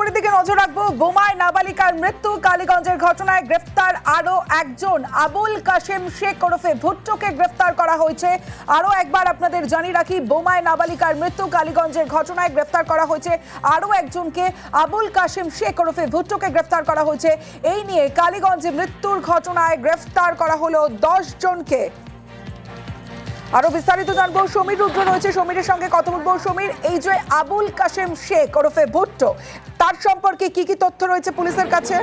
খবরের দিকে নজর রাখবো। বোমায় নাবালিকার মৃত্যু, কালীগঞ্জের ঘটনায় গ্রেফতার আরো একজন। আবুল কাশেম শেখ ওরফে ভুট্টোকে গ্রেফতার করা হয়েছে। আরো একবার আপনাদের জানিয়ে রাখি, বোমায় নাবালিকার মৃত্যু, কালীগঞ্জের ঘটনায় গ্রেফতার করা হয়েছে আরো একজনকে। আবুল কাশেম শেখ ওরফে ভুট্টোকে গ্রেফতার করা হয়েছে। এই নিয়ে কালীগঞ্জে মৃত্যুর ঘটনায় গ্রেফতার করা হলো 10 জনকে। আরো বিস্তারিত জানবো, সমীর রুদ্র রয়েছে, সমীরের সঙ্গে কথা বলবো। সমীর, এই যে আবুল কাশেম শেখ ওরফে ভুট্টো, তার সম্পর্কে কি কি তথ্য রয়েছে পুলিশের কাছে?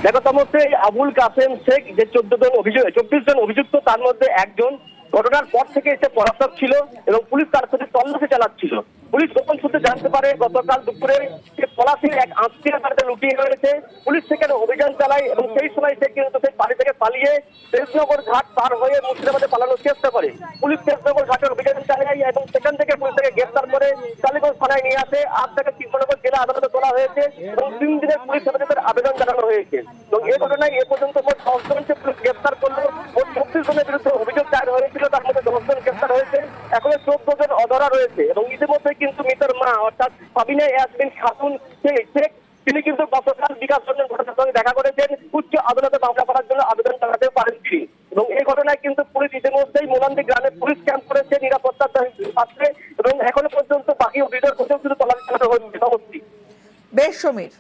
দেখো সমস্ত আবুল কাশেম শেখ যে 24 জন অভিযুক্ত, তার মধ্যে একজন ঘটনার পর থেকে এসে পলাতক ছিল এবং পুলিশ তার সাথে তল্লাশি চালাচ্ছিল। পুলিশ গোপন সূত্রে জানতে পারে গতকাল দুপুরে সে পলাশির এক আত্মীয় বাড়িতে লুকিয়ে রয়েছে। পুলিশ সেখানে অভিযান চালায় এবং সেই সময় সে কিন্তু সেই বাড়ি থেকে পালিয়ে তেজনগর ঘাট পার হয়ে মুর্শিদাবাদে পালানোর চেষ্টা করে। পুলিশ তেজনগর ঘাটের অভিযান চালায় এবং সেখান থেকে পুলিশ তাকে গ্রেফতার করে কালীগঞ্জ থানায় নিয়ে আসে। আজ তাকে কৃষ্ণনগর জেলা আদালতে তোলা হয়েছে এবং 3 দিনের পুলিশ হেফাজতের আবেদন জানানো হয়েছে। এবং এই ঘটনায় এ পর্যন্ত মোট 10 জনকে পুলিশ গ্রেফতার করলো। মোট 36 জনের বিরুদ্ধে অভিযোগ দায়ের হয়েছিল, তার মধ্যে 10 জন গ্রেফতার হয়েছে। এখনো 14 জন অধরা রয়েছে এবং ইতিমধ্যে কিন্তু মৃতের মা অর্থাৎ সাবিনা ইয়াসমিন খাতুন শেখ, তিনি কিন্তু গতকাল বিকাশ রঞ্জন ঘটনার সঙ্গে দেখা করেছেন। উচ্চ আদালতে মামলা করার জন্য আবেদন জানাতে পারেন তিনি। এবং এই ঘটনায় কিন্তু পুলিশ ইতিমধ্যেই মোলান্দি গ্রামে পুলিশ ক্যাম্প করেছে নিরাপত্তার পাত্রে এবং এখনো পর্যন্ত বাকি অভিযোগের কোথাও শুধু তল্লাশি চালানো হচ্ছে। বেশ সমীর।